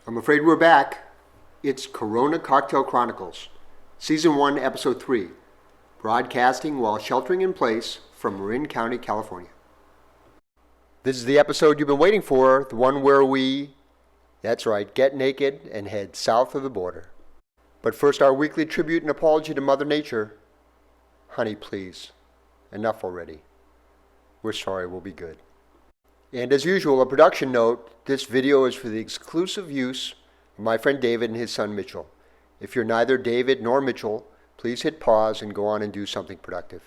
I'm afraid we're back. It's Corona Cocktail Chronicles, Season 1, Episode 3, broadcasting while sheltering in place from Marin County, California. This is the episode you've been waiting for, the one where we, that's right, get naked and head south of the border. But first, our weekly tribute and apology to Mother Nature. Honey, please, enough already. We're sorry, we'll be good. And as usual, a production note, this video is for the exclusive use of my friend David and his son Mitchell. If you're neither David nor Mitchell, please hit pause and go on and do something productive.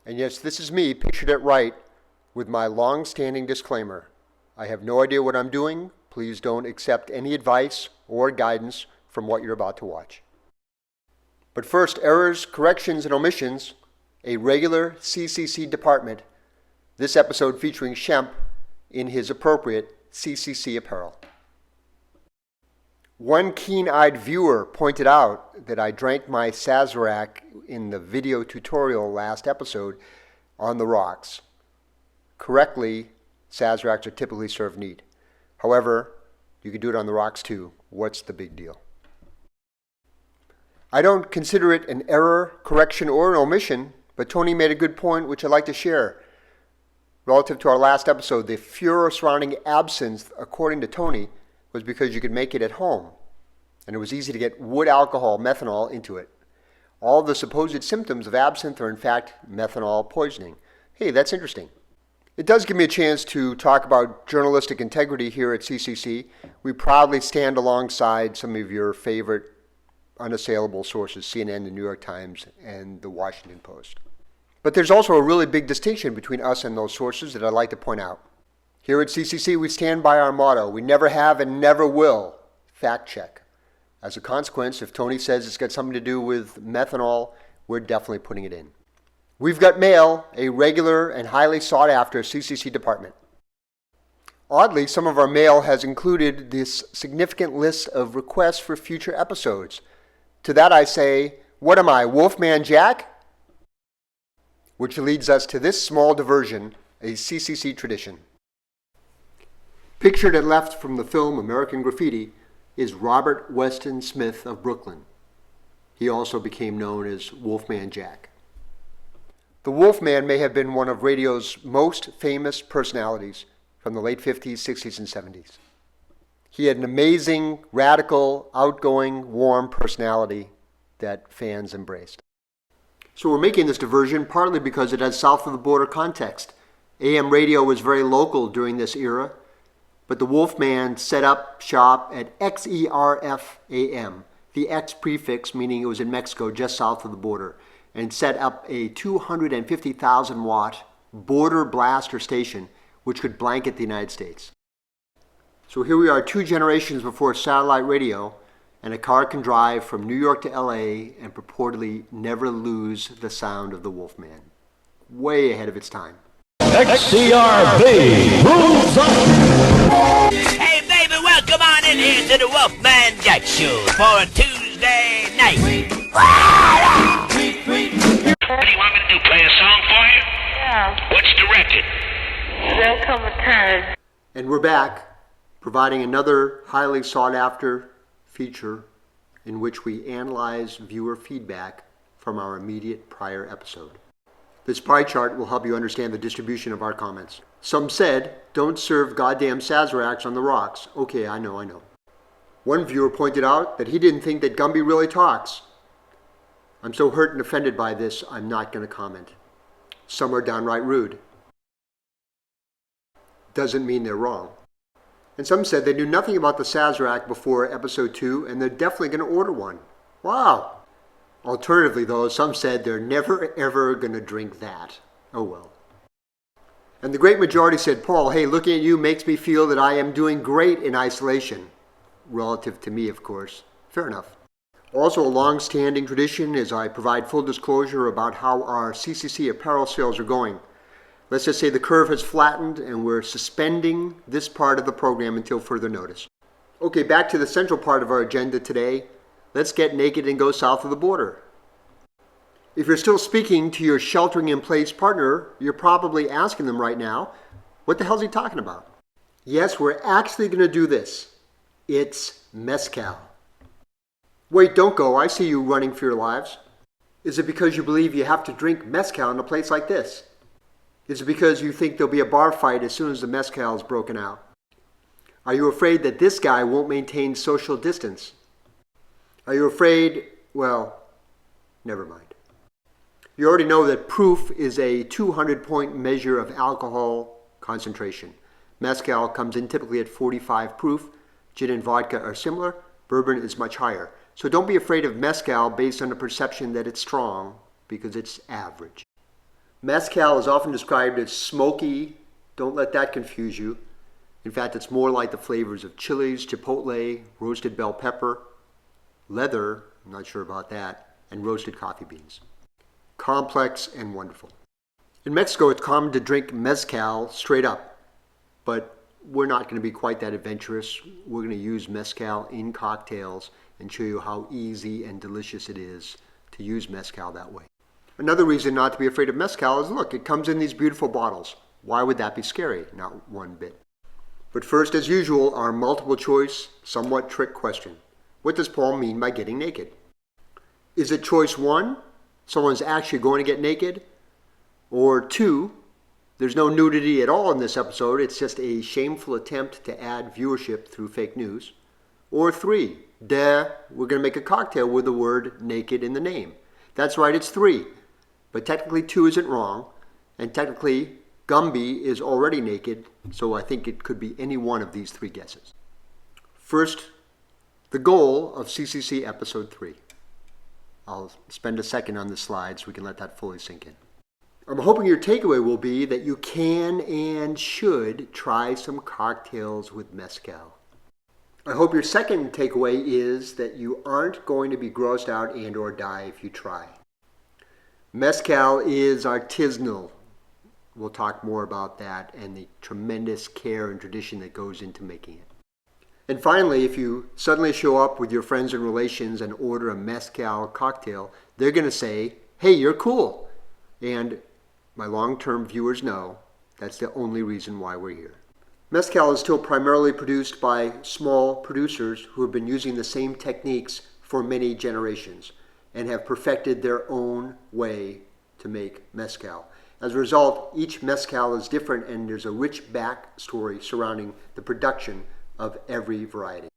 And yes, this is me, pictured at right, with my long-standing disclaimer. I have no idea what I'm doing. Please don't accept any advice or guidance from what you're about to watch. But first, errors, corrections, and omissions, a regular CCC department. This episode featuring Shemp in his appropriate CCC apparel. One keen-eyed viewer pointed out that I drank my Sazerac in the video tutorial last episode on the rocks. Correctly, Sazeracs are typically served neat. However, you can do it on the rocks too. What's the big deal? I don't consider it an error, correction, or an omission, but Tony made a good point which I'd like to share. Relative to our last episode, the furor surrounding absinthe, according to Tony, was because you could make it at home, and it was easy to get wood alcohol, methanol, into it. All the supposed symptoms of absinthe are in fact methanol poisoning. Hey, that's interesting. It does give me a chance to talk about journalistic integrity here at CCC. We proudly stand alongside some of your favorite unassailable sources, CNN, the New York Times, and the Washington Post. But there's also a really big distinction between us and those sources that I'd like to point out. Here at CCC, we stand by our motto: we never have and never will fact check. As a consequence, if Tony says it's got something to do with methanol, we're definitely putting it in. We've got mail, a regular and highly sought after CCC department. Oddly, some of our mail has included this significant list of requests for future episodes. To that I say, what am I, Wolfman Jack? Which leads us to this small diversion, a CCC tradition. Pictured at left from the film American Graffiti is Robert Weston Smith of Brooklyn. He also became known as Wolfman Jack. The Wolfman may have been one of radio's most famous personalities from the late 50s, 60s, and 70s. He had an amazing, radical, outgoing, warm personality that fans embraced. So we're making this diversion partly because it has south of the border context. AM radio was very local during this era, but the Wolfman set up shop at XERF-AM, the X prefix meaning it was in Mexico just south of the border, and set up a 250,000 watt border blaster station which could blanket the United States. So here we are 2 generations before satellite radio, and a car can drive from New York to LA and purportedly never lose the sound of the Wolfman. Way ahead of its time. XCRB rules on. Hey baby, welcome on in here to the Wolfman Jack Show for a Tuesday night. What do you want me to do, play a song for you? Yeah, What's directed? there'll come a time. And we're back, providing another highly sought after feature in which we analyze viewer feedback from our immediate prior episode. This pie chart will help you understand the distribution of our comments. Some said, don't serve goddamn Sazeracs on the rocks. Okay, I know. One viewer pointed out that he didn't think that Gumby really talks. I'm so hurt and offended by this, I'm not going to comment. Some are downright rude. Doesn't mean they're wrong. And some said they knew nothing about the Sazerac before episode 2, and they're definitely going to order one. Wow! Alternatively, though, some said they're never ever going to drink that. Oh well. And the great majority said, Paul, hey, looking at you makes me feel that I am doing great in isolation. Relative to me, of course. Fair enough. Also, a long-standing tradition is I provide full disclosure about how our CCC apparel sales are going. Let's just say the curve has flattened and we're suspending this part of the program until further notice. Okay, back to the central part of our agenda today. Let's get naked and go south of the border. If you're still speaking to your sheltering-in-place partner, you're probably asking them right now, what the hell's he talking about? Yes, we're actually going to do this. It's mezcal. Wait, don't go. I see you running for your lives. Is it because you believe you have to drink mezcal in a place like this? Is it because you think there'll be a bar fight as soon as the mezcal is broken out? Are you afraid that this guy won't maintain social distance? Are you afraid, well, never mind. You already know that proof is a 200-point measure of alcohol concentration. Mezcal comes in typically at 45 proof. Gin and vodka are similar. Bourbon is much higher. So don't be afraid of mezcal based on the perception that it's strong, because it's average. Mezcal is often described as smoky. Don't let that confuse you. In fact, it's more like the flavors of chilies, chipotle, roasted bell pepper, leather, I'm not sure about that, and roasted coffee beans. Complex and wonderful. In Mexico, it's common to drink mezcal straight up, but we're not going to be quite that adventurous. We're going to use mezcal in cocktails and show you how easy and delicious it is to use mezcal that way. Another reason not to be afraid of mezcal is, look, it comes in these beautiful bottles. Why would that be scary? Not one bit. But first, as usual, our multiple choice, somewhat trick question. What does Paul mean by getting naked? Is it choice 1, someone's actually going to get naked? Or 2, there's no nudity at all in this episode, it's just a shameful attempt to add viewership through fake news? Or 3, we're going to make a cocktail with the word naked in the name. That's right, it's 3. But technically 2 isn't wrong, and technically Gumby is already naked, so I think it could be any one of these 3 guesses. First, the goal of CCC Episode 3. I'll spend a second on the slide so we can let that fully sink in. I'm hoping your takeaway will be that you can and should try some cocktails with mezcal. I hope your second takeaway is that you aren't going to be grossed out and or die if you try. Mezcal is artisanal. We'll talk more about that and the tremendous care and tradition that goes into making it. And finally, if you suddenly show up with your friends and relations and order a mezcal cocktail, they're going to say, hey, you're cool. And my long-term viewers know that's the only reason why we're here. Mezcal is still primarily produced by small producers who have been using the same techniques for many generations and have perfected their own way to make mezcal. As a result, each mezcal is different and there's a rich backstory surrounding the production of every variety.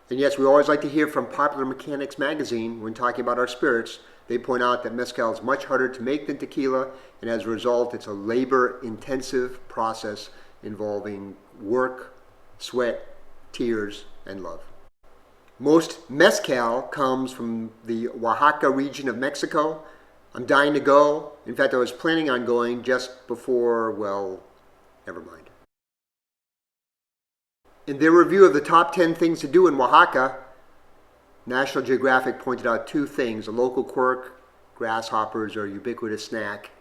And yes, we always like to hear from Popular Mechanics magazine when talking about our spirits. They point out that mezcal is much harder to make than tequila, and as a result, it's a labor-intensive process involving work, sweat, tears, and love. Most mezcal comes from the Oaxaca region of Mexico. I'm dying to go. In fact, I was planning on going just before, well, never mind. In their review of the top 10 things to do in Oaxaca, National Geographic pointed out 2 things: a local quirk, grasshoppers are a ubiquitous snack,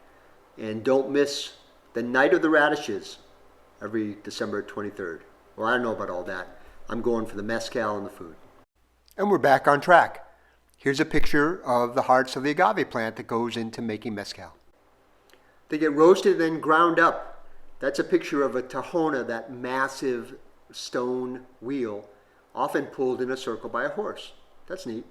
and don't miss the Night of the Radishes every December 23rd. Well, I don't know about all that. I'm going for the mezcal and the food. And we're back on track. Here's a picture of the hearts of the agave plant that goes into making mezcal. They get roasted and then ground up. That's a picture of a tahona, that massive stone wheel, often pulled in a circle by a horse. That's neat.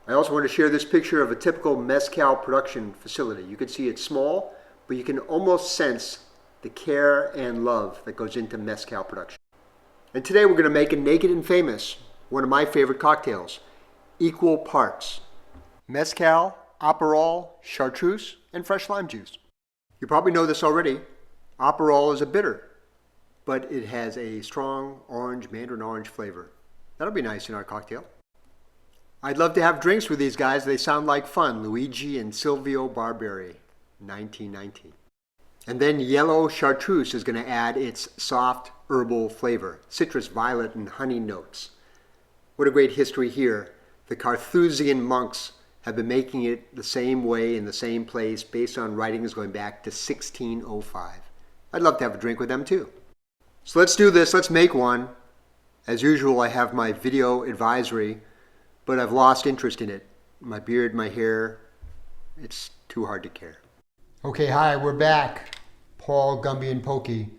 I also want to share this picture of a typical mezcal production facility. You can see it's small, but you can almost sense the care and love that goes into mezcal production. And today we're going to make a Naked and Famous, one of my favorite cocktails, equal parts mezcal, Aperol, chartreuse, and fresh lime juice. You probably know this already. Aperol is a bitter, but it has a strong mandarin orange flavor. That'll be nice in our cocktail. I'd love to have drinks with these guys. They sound like fun. Luigi and Silvio Barberi, 1919. And then yellow chartreuse is going to add its soft herbal flavor, citrus, violet, and honey notes. What a great history here. The Carthusian monks have been making it the same way in the same place based on writings going back to 1605. I'd love to have a drink with them too. So let's do this. Let's make one. As usual, I have my video advisory, but I've lost interest in it. My beard, my hair, it's too hard to care. Okay, hi, we're back. Paul, Gumby, and Pokey.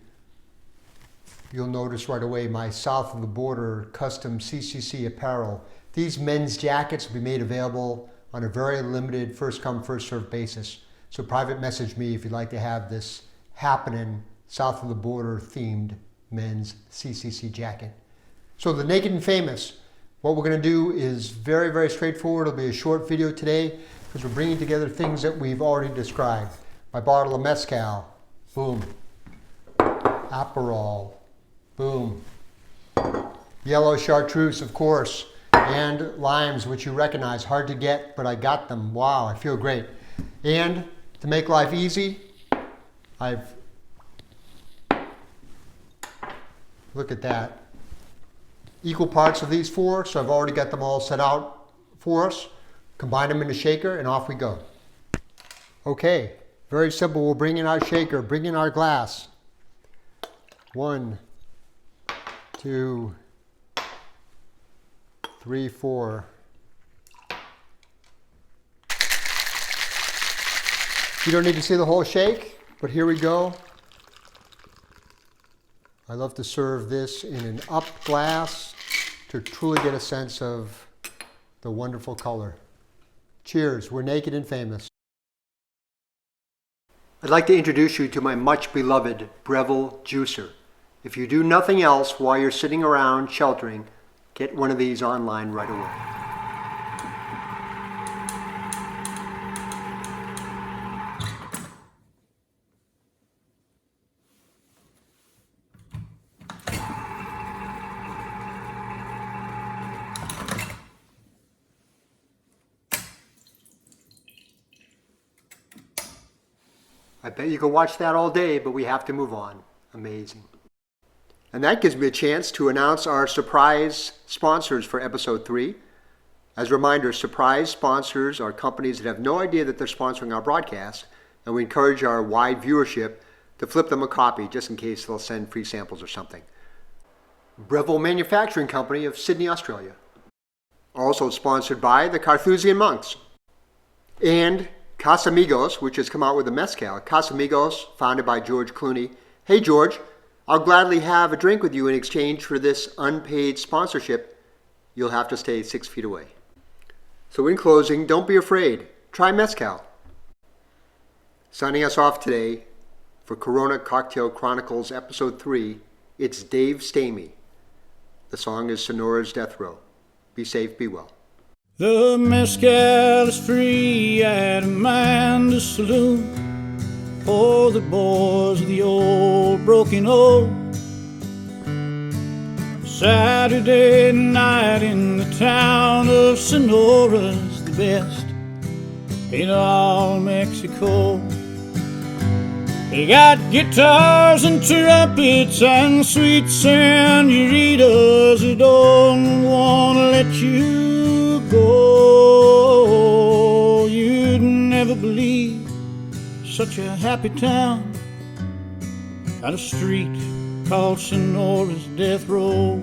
you'll notice right away my south of the border custom CCC apparel. These men's jackets will be made available on a very limited first come, first served basis. So private message me if you'd like to have this happening south of the border themed men's CCC jacket. So the Naked and Famous, what we're going to do is very, very straightforward. It'll be a short video today because we're bringing together things that we've already described. My bottle of mezcal, boom. Aperol, boom. Yellow chartreuse, of course, and limes, which you recognize. Hard to get, but I got them. Wow, I feel great. And to make life easy, look at that. Equal parts of these four, so I've already got them all set out for us. Combine them in a shaker and off we go. Okay, very simple. We'll bring in our shaker, bring in our glass. 1, 2, 3, 4. You don't need to see the whole shake, but here we go. I love to serve this in an up glass to truly get a sense of the wonderful color. Cheers, we're naked and famous. I'd like to introduce you to my much beloved Breville juicer. If you do nothing else while you're sitting around sheltering, get one of these online right away. I bet you could watch that all day, but we have to move on. Amazing. And that gives me a chance to announce our surprise sponsors for episode 3. As a reminder, surprise sponsors are companies that have no idea that they're sponsoring our broadcast, and we encourage our wide viewership to flip them a copy just in case they'll send free samples or something. Breville Manufacturing Company of Sydney, Australia. Also sponsored by the Carthusian Monks. And Casamigos, which has come out with a mezcal. Casamigos, founded by George Clooney. Hey George, I'll gladly have a drink with you in exchange for this unpaid sponsorship. You'll have to stay 6 feet away. So in closing, don't be afraid. Try mezcal. Signing us off today for Corona Cocktail Chronicles Episode 3, it's Dave Stamey. The song is Sonora's Death Row. Be safe, be well. The mezcal is free at Amanda's Saloon for the boys of the old broken oak. Saturday night in the town of Sonora's the best in all Mexico. They got guitars and trumpets and sweet senoritas who don't want to let you go. You'd never believe such a happy town at a street called Sonora's Death Row.